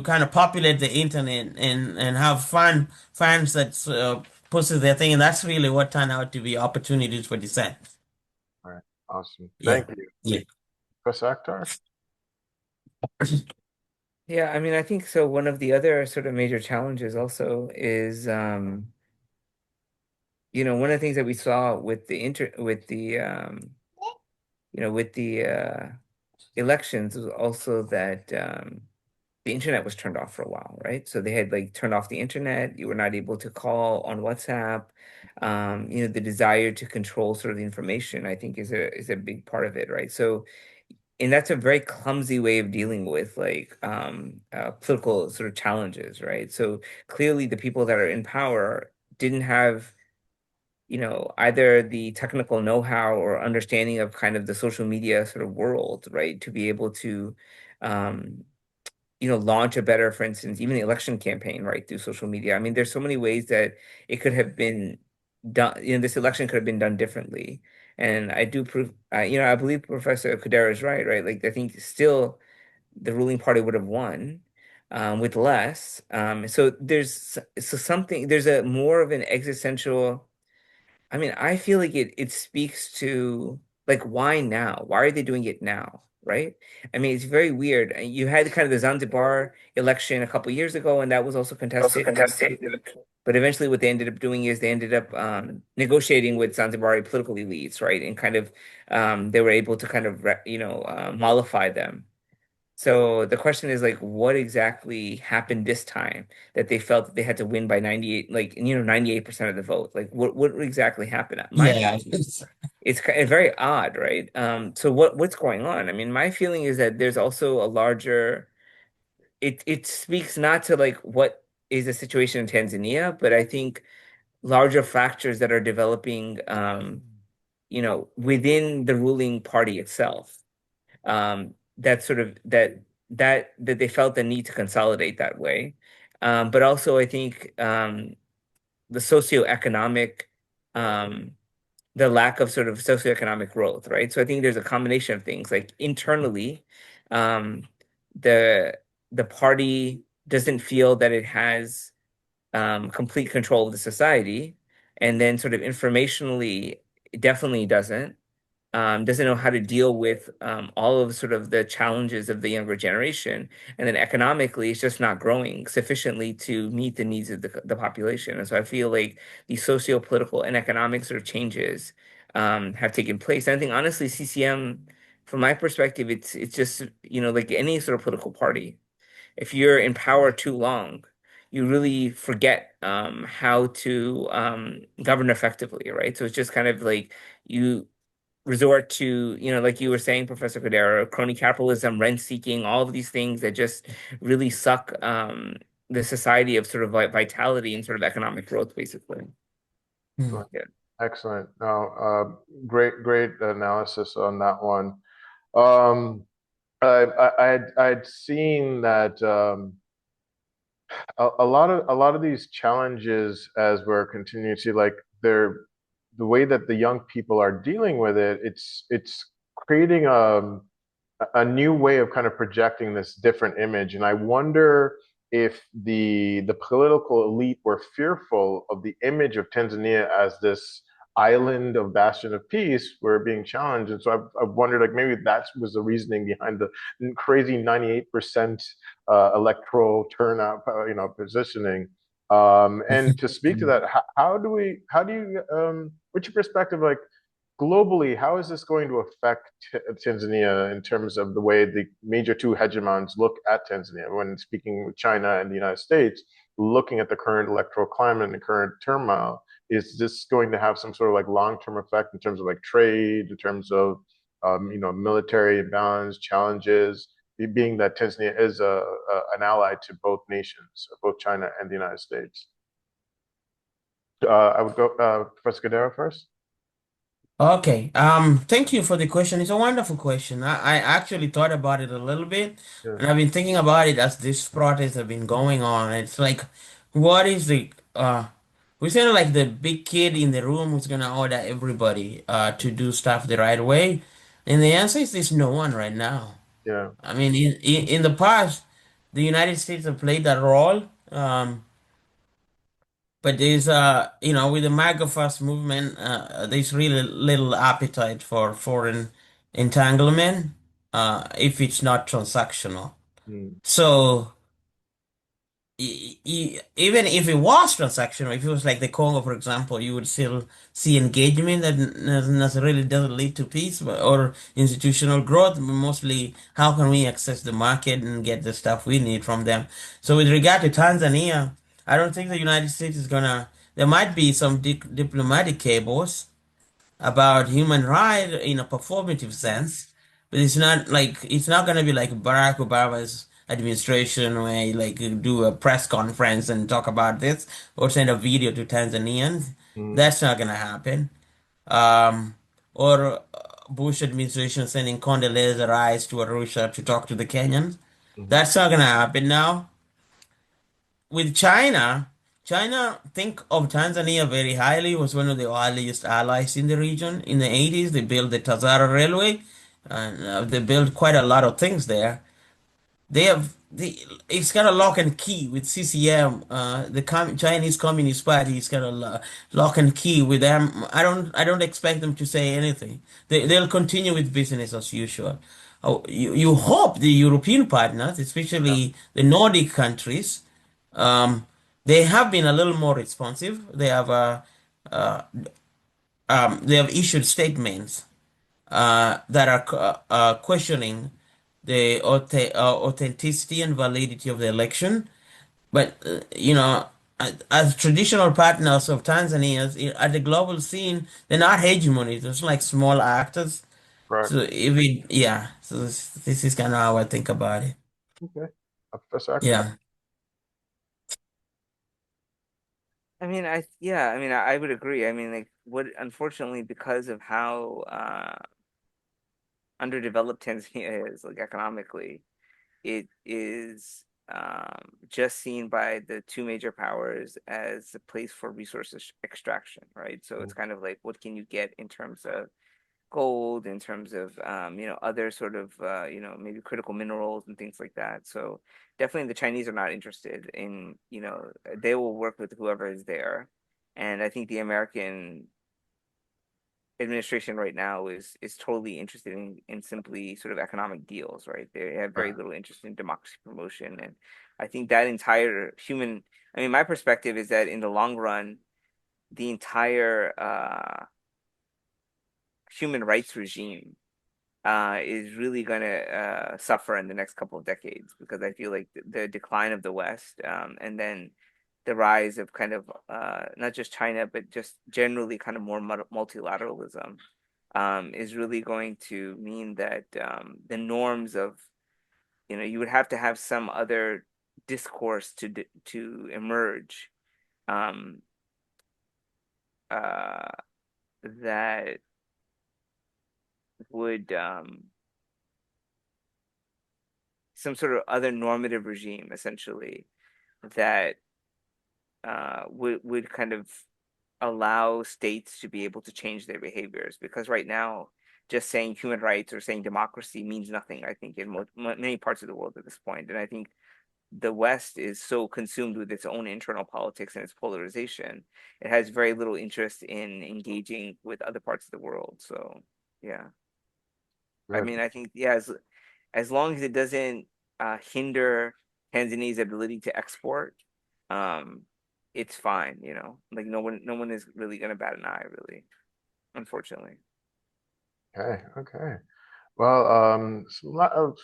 kind of populate the internet and have fans that posted their thing, and that's really what turned out to be opportunities for dissent. All right. Awesome. Yeah, Thank you. yeah, Professor Akhtar? Yeah, I mean, I think so. One of the other sort of major challenges also is, one of the things that we saw with the elections was also that the internet was turned off for a while, right? So they had like turned off the internet. You were not able to call on WhatsApp. The desire to control sort of the information, I think, is a big part of it, right? So, and that's a very clumsy way of dealing with like political sort of challenges, right? So clearly, the people that are in power didn't have either the technical know-how or understanding of kind of the social media sort of world, right, to be able to, um, launch a better, for instance, even the election campaign, right, through social media. I mean, there's so many ways that it could have been done, this election could have been done differently. And I do prove, I believe Professor Kodero is right, right? Like, I think still the ruling party would have won. With less. So there's a more of an existential. I mean, I feel like it speaks to like why now? Why are they doing it now? Right? I mean, it's very weird. You had kind of the Zanzibar election a couple years ago, and that was also contested. But eventually, what they ended up doing is they ended up negotiating with Zanzibari political elites, right? And kind of they were able to kind of mollify them. So the question is like, what exactly happened this time that they felt that they had to win by 98, like, 98% of the vote? Like, what exactly happened? My yeah. opinion, it's very odd, right? So what's going on? I mean, my feeling is that there's also a larger. It speaks not to like what is the situation in Tanzania, but I think larger fractures that are developing, within the ruling party itself. That sort of that that they felt the need to consolidate that way. But also, I think the socioeconomic, um, the lack of sort of socioeconomic growth, right? So I think there's a combination of things. Like internally, um, the the party doesn't feel that it has complete control of the society, and then sort of informationally, it definitely doesn't know how to deal with all of sort of the challenges of the younger generation. And then economically, it's just not growing sufficiently to meet the needs of the population. And so I feel like these socio-political and economic sort of changes have taken place. And I think honestly, CCM, from my perspective, it's just, like any sort of political party, if you're in power too long, you really forget how to govern effectively, right? So it's just kind of like you resort to, like you were saying, Professor Kodero, crony capitalism, rent seeking, all of these things that just really suck the society of sort of vitality and sort of economic growth, basically. Hmm. Excellent. Excellent. No, great analysis on that one. Um, I'd seen that a lot of these challenges, as we're continuing to see, like they're the way that the young people are dealing with it, it's creating a new way of kind of projecting this different image. And I wonder if the political elite were fearful of the image of Tanzania as this island of bastion of peace where being challenged. And so I've wondered, like, maybe that was the reasoning behind the crazy 98% electoral turnout, positioning. And to speak to that, what's your perspective, like, globally, how is this going to affect Tanzania in terms of the way the major two hegemons look at Tanzania when speaking with China and the United States, looking at the current electoral climate and the current turmoil? Is this going to have some sort of like long-term effect in terms of like trade, in terms of military imbalance challenges, being that Tanzania is an ally to both nations, both China and the United States? I would go Professor Kodero first. Okay. Thank you for the question. It's a wonderful question. I actually thought about it a little bit, Yeah, and I've been thinking about it as this protests have been going on. It's like, what is the we're kind of like the big kid in the room who's gonna order everybody to do stuff the right way. And the answer is there's no one right now. yeah. I mean, in the past, the United States have played that role. But there's with the MAGA first movement, there's really little appetite for foreign entanglement, if it's not transactional. Mm, So even if it was transactional, if it was like the Congo, for example, you would still see engagement that necessarily doesn't lead to peace or institutional growth, but mostly how can we access the market and get the stuff we need from them. So with regard to Tanzania, I don't think the United States is gonna. There might be some diplomatic cables about human rights in a performative sense, but it's not gonna be like Barack Obama's administration where you like you do a press conference and talk about this or send a video to Tanzanians. mm, That's not gonna happen. Um, or Bush administration sending Condoleezza Rice to Arusha to talk to the Kenyans. mhm, That's not gonna happen now. With China, China think of Tanzania very highly, was one of the earliest allies in the region. In the 80s, they built the Tazara Railway, and they built quite a lot of things there. It's got a lock and key with CCM, the Chinese Communist Party. It's got a lock and key with them. I don't expect them to say anything. They'll continue with business as usual. Oh, you hope the European partners, yeah, especially the Nordic countries, um, they have been a little more responsive. Uh, they have issued statements that are questioning the authenticity and validity of the election. But as traditional partners of Tanzania at the global scene, they're not hegemony. They're just like small actors. correct. So this is kind of how I think about it. Okay. Professor Akhtar? Yeah. I mean, yeah, I mean, I would agree. I mean, like, what, unfortunately, because of how underdeveloped Tanzania is, like economically, it is just seen by the two major powers as a place for resource extraction, right? So it's kind of like, what can you get in terms of gold, in terms of other sort of maybe critical minerals and things like that. So definitely the Chinese are not interested in, they will work with whoever is there. And I think the American administration right now is totally interested in simply sort of economic deals, right? They have very little interest in democracy promotion. And I think that entire I mean, my perspective is that in the long run, the entire human rights regime is really going to suffer in the next couple of decades, because I feel like the decline of the West, and then the rise of kind of not just China, but just generally kind of more multilateralism, is really going to mean that the norms of, you would have to have some other discourse to emerge, um, uh, that would some sort of other normative regime, essentially, that would kind of allow states to be able to change their behaviors. Because right now, just saying human rights or saying democracy means nothing, I think, in many parts of the world at this point. And I think the West is so consumed with its own internal politics and its polarization, it has very little interest in engaging with other parts of the world. So, yeah. I Right. mean, I think, yeah, as long as it doesn't hinder Tanzania's ability to export, um, it's fine, Like no one is really gonna bat an eye, really, unfortunately. Okay. Okay. Well,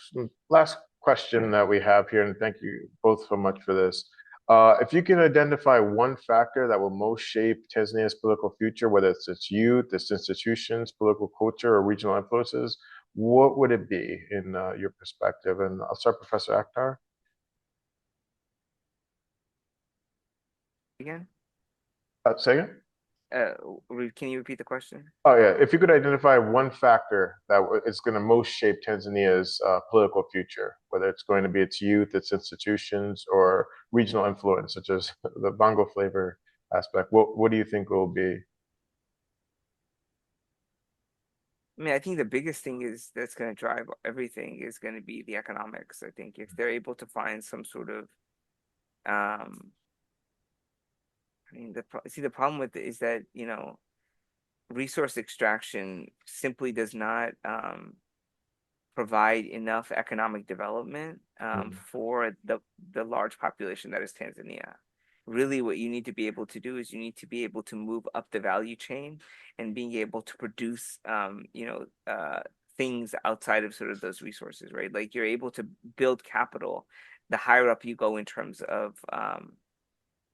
some last question that we have here, and thank you both so much for this. If you can identify one factor that will most shape Tanzania's political future, whether it's its youth, its institutions, political culture, or regional influences, what would it be in your perspective? And I'll start, Professor Akhtar. Again, Say again? uh, can you repeat the question? Oh yeah, if you could identify one factor that is going to most shape Tanzania's political future, whether it's going to be its youth, its institutions, or regional influence, such as the bongo flavor aspect, what do you think will be? I mean, I think the biggest thing is that's going to drive everything is going to be the economics. I think if they're able to find some sort of, um, I mean, the problem with it is that, resource extraction simply does not provide enough economic development Mm, for the large population that is Tanzania. Really, what you need to be able to do is you need to be able to move up the value chain and being able to produce, things outside of sort of those resources, right? Like you're able to build capital the higher up you go in terms of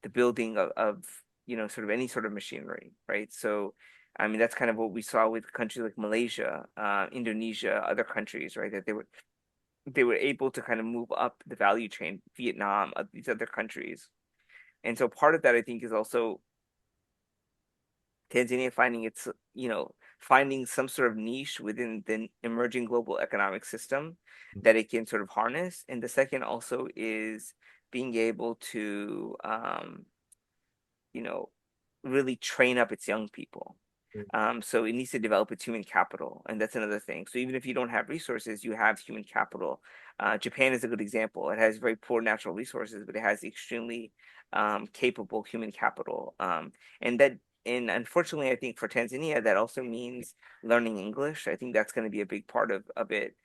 the building of sort of any sort of machinery, right? So I mean that's kind of what we saw with countries like Malaysia, Indonesia, other countries, right? That they were able to kind of move up the value chain, Vietnam, these other countries. And so part of that I think is also Tanzania finding some sort of niche within the emerging global economic system that it can sort of harness. And the second also is being able to you know, really train up its young people. mm, So it needs to develop its human capital, and that's another thing. So even if you don't have resources, you have human capital. Japan is a good example. It has very poor natural resources, but it has extremely capable human capital. And unfortunately, I think for Tanzania, that also means learning English. I think that's going to be a big part of it,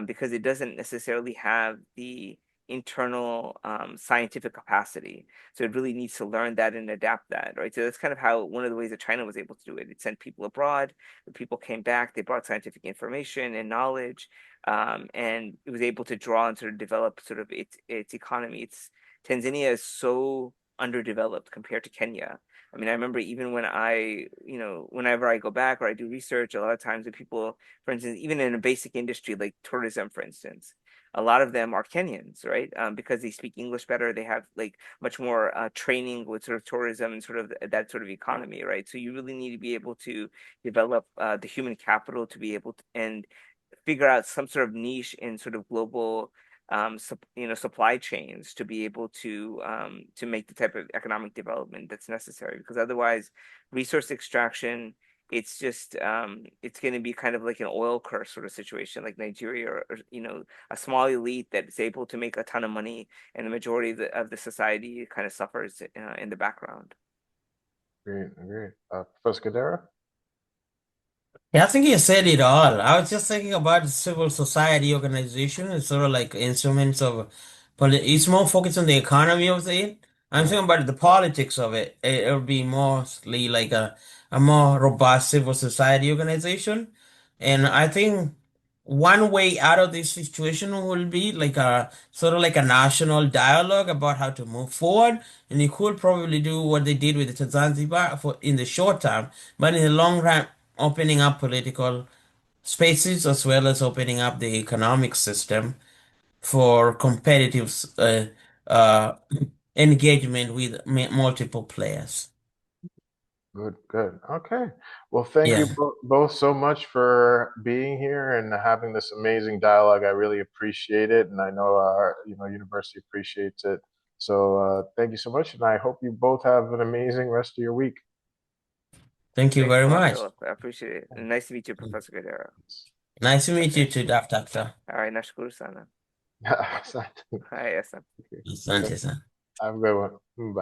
because it doesn't necessarily have the internal scientific capacity. So it really needs to learn that and adapt that, right? So that's kind of how one of the ways that China was able to do it. It sent people abroad, the people came back, they brought scientific information and knowledge, and it was able to draw and sort of develop sort of its economy. Tanzania is so underdeveloped compared to Kenya. I mean, I remember even whenever I go back or I do research, a lot of times the people, for instance, even in a basic industry like tourism, for instance, a lot of them are Kenyans, right? Because they speak English better, they have like much more training with sort of tourism and sort of that sort of economy, right? So you really need to be able to develop the human capital to be able to and figure out some sort of niche in sort of global supply chains to be able to make the type of economic development that's necessary. Because otherwise, resource extraction, it's just it's going to be kind of like an oil curse sort of situation, like Nigeria, or a small elite that is able to make a ton of money, and the majority of the society kind of suffers in the background. Great, great. Professor Kodero? Yeah, I think you said it all. I was just thinking about civil society organization. It's sort of like instruments of it's more focused on the economy of it. I'm Mm, thinking about the politics of it. It'll be mostly like a more robust civil society organization. And I think one way out of this situation will be like a sort of like a national dialogue about how to move forward. And you could probably do what they did with the Zanzibar for in the short term, but in the long run opening up political spaces as well as opening up the economic system for competitive uh, engagement with multiple players. good, good. Okay. Well, thank you Yeah, both so much for being here and having this amazing dialogue. I really appreciate it, and I know our university appreciates it. So thank you so much, and I hope you both have an amazing rest of your week. thank you Thanks very a lot, much. Philip. I appreciate it. And nice to meet you, Professor Kodero. Nice to meet you Okay. too, Dr. All right, nashukuru sana. Asante. Haya, Asante sana. Have a good one. Bye.